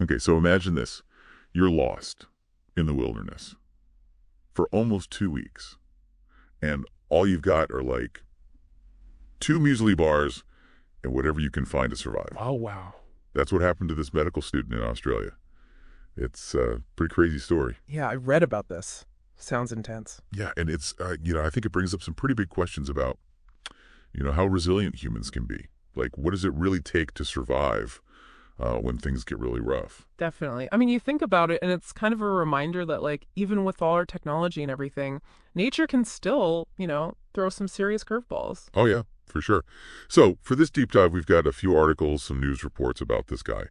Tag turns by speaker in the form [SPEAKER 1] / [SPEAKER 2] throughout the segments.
[SPEAKER 1] Okay, so imagine this. You're lost in the wilderness for almost 2 weeks, and all you've got are like two muesli bars and whatever you can find to survive.
[SPEAKER 2] Oh, wow.
[SPEAKER 1] That's what happened to this medical student in Australia. It's a pretty crazy story.
[SPEAKER 2] Yeah, I read about this. Sounds intense.
[SPEAKER 1] Yeah, and it's, I think it brings up some pretty big questions about, how resilient humans can be. Like, what does it really take to survive when things get really rough?
[SPEAKER 2] Definitely. I mean, you think about it, and it's kind of a reminder that, like, even with all our technology and everything, nature can still, throw some serious curveballs.
[SPEAKER 1] Oh, yeah, for sure. So for this deep dive, we've got a few articles, some news reports about this guy.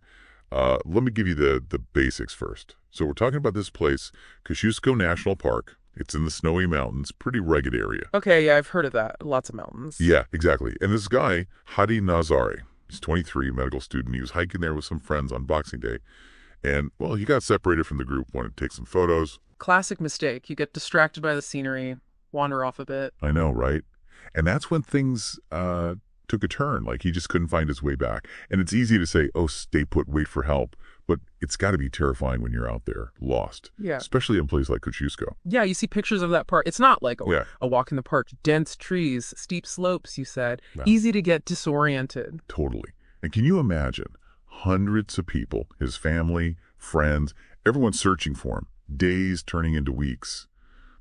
[SPEAKER 1] Let me give you the basics first. So we're talking about this place, Kosciuszko National Park. It's in the snowy mountains, pretty rugged area.
[SPEAKER 2] Okay, yeah, I've heard of that. Lots of mountains.
[SPEAKER 1] Yeah, exactly. And this guy, Hadi Nazari, he's 23, medical student. He was hiking there with some friends on Boxing Day. And, well, he got separated from the group, wanted to take some photos.
[SPEAKER 2] Classic mistake. You get distracted by the scenery, wander off a bit.
[SPEAKER 1] I know, right? And that's when things took a turn. Like, he just couldn't find his way back. And it's easy to say, oh, stay put, wait for help. But it's got to be terrifying when you're out there, lost.
[SPEAKER 2] Yeah.
[SPEAKER 1] Especially in a place like Kosciuszko.
[SPEAKER 2] Yeah, you see pictures of that park. It's not like a walk in the park. Dense trees, steep slopes, you said.
[SPEAKER 1] Yeah.
[SPEAKER 2] Easy to get disoriented.
[SPEAKER 1] Totally. And can you imagine hundreds of people, his family, friends, everyone searching for him, days turning into weeks?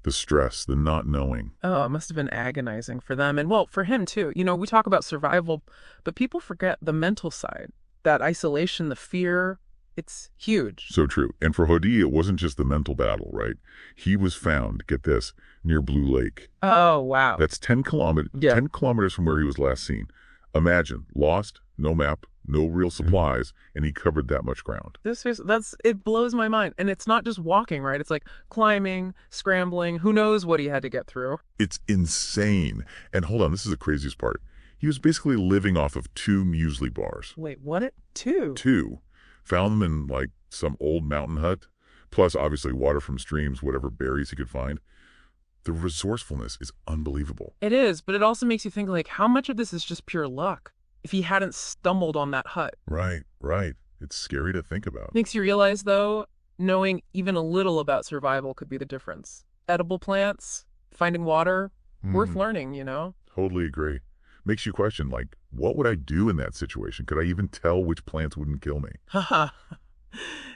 [SPEAKER 1] The stress, the not knowing.
[SPEAKER 2] Oh, it must have been agonizing for them. And, well, for him, too. We talk about survival, but people forget the mental side. That isolation, the fear, it's huge.
[SPEAKER 1] So true. And for Hadi, it wasn't just the mental battle, right? He was found, get this, near Blue Lake.
[SPEAKER 2] Oh, wow.
[SPEAKER 1] That's 10 kilometers from where he was last seen. Imagine, lost, no map, no real supplies, and he covered that much ground.
[SPEAKER 2] It blows my mind. And it's not just walking, right? It's like climbing, scrambling. Who knows what he had to get through?
[SPEAKER 1] It's insane. And hold on, this is the craziest part. He was basically living off of 2 muesli bars.
[SPEAKER 2] Wait, what? 2?
[SPEAKER 1] 2. Found them in, like, some old mountain hut, plus, obviously, water from streams, whatever berries he could find. The resourcefulness is unbelievable.
[SPEAKER 2] It is, but it also makes you think, like, how much of this is just pure luck? If he hadn't stumbled on that hut.
[SPEAKER 1] Right. It's scary to think about.
[SPEAKER 2] Makes you realize, though, knowing even a little about survival could be the difference. Edible plants, finding water, worth learning,
[SPEAKER 1] Totally agree. Makes you question, like, what would I do in that situation? Could I even tell which plants wouldn't kill me?
[SPEAKER 2] Haha.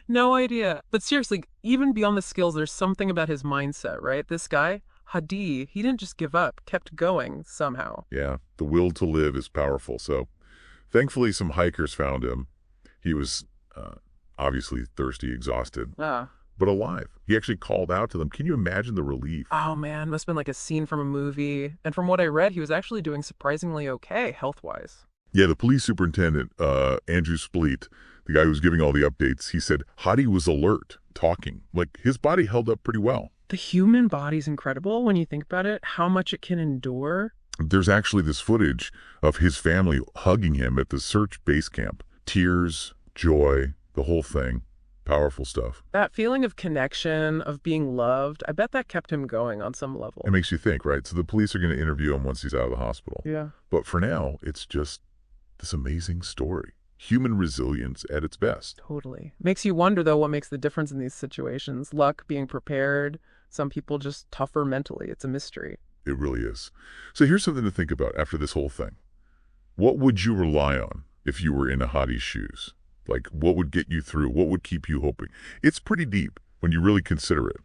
[SPEAKER 2] No idea. But seriously, even beyond the skills, there's something about his mindset, right? This guy, Hadi, he didn't just give up, kept going somehow.
[SPEAKER 1] Yeah, the will to live is powerful. So thankfully, some hikers found him. He was obviously thirsty, exhausted, but alive. He actually called out to them. Can you imagine the relief?
[SPEAKER 2] Oh, man, must have been like a scene from a movie. And from what I read, he was actually doing surprisingly okay health-wise.
[SPEAKER 1] Yeah, the police superintendent, Andrew Spleet, the guy who was giving all the updates, he said Hadi was alert, talking. Like, his body held up pretty well.
[SPEAKER 2] The human body's incredible when you think about it, how much it can endure.
[SPEAKER 1] There's actually this footage of his family hugging him at the search base camp. Tears, joy, the whole thing. Powerful stuff.
[SPEAKER 2] That feeling of connection, of being loved, I bet that kept him going on some level.
[SPEAKER 1] It makes you think, right? So the police are going to interview him once he's out of the hospital.
[SPEAKER 2] Yeah.
[SPEAKER 1] But for now, it's just this amazing story. Human resilience at its best.
[SPEAKER 2] Totally. Makes you wonder, though, what makes the difference in these situations. Luck, being prepared, some people just tougher mentally. It's a mystery.
[SPEAKER 1] It really is. So here's something to think about after this whole thing. What would you rely on if you were in a Hadi's shoes? Like, what would get you through? What would keep you hoping? It's pretty deep when you really consider it.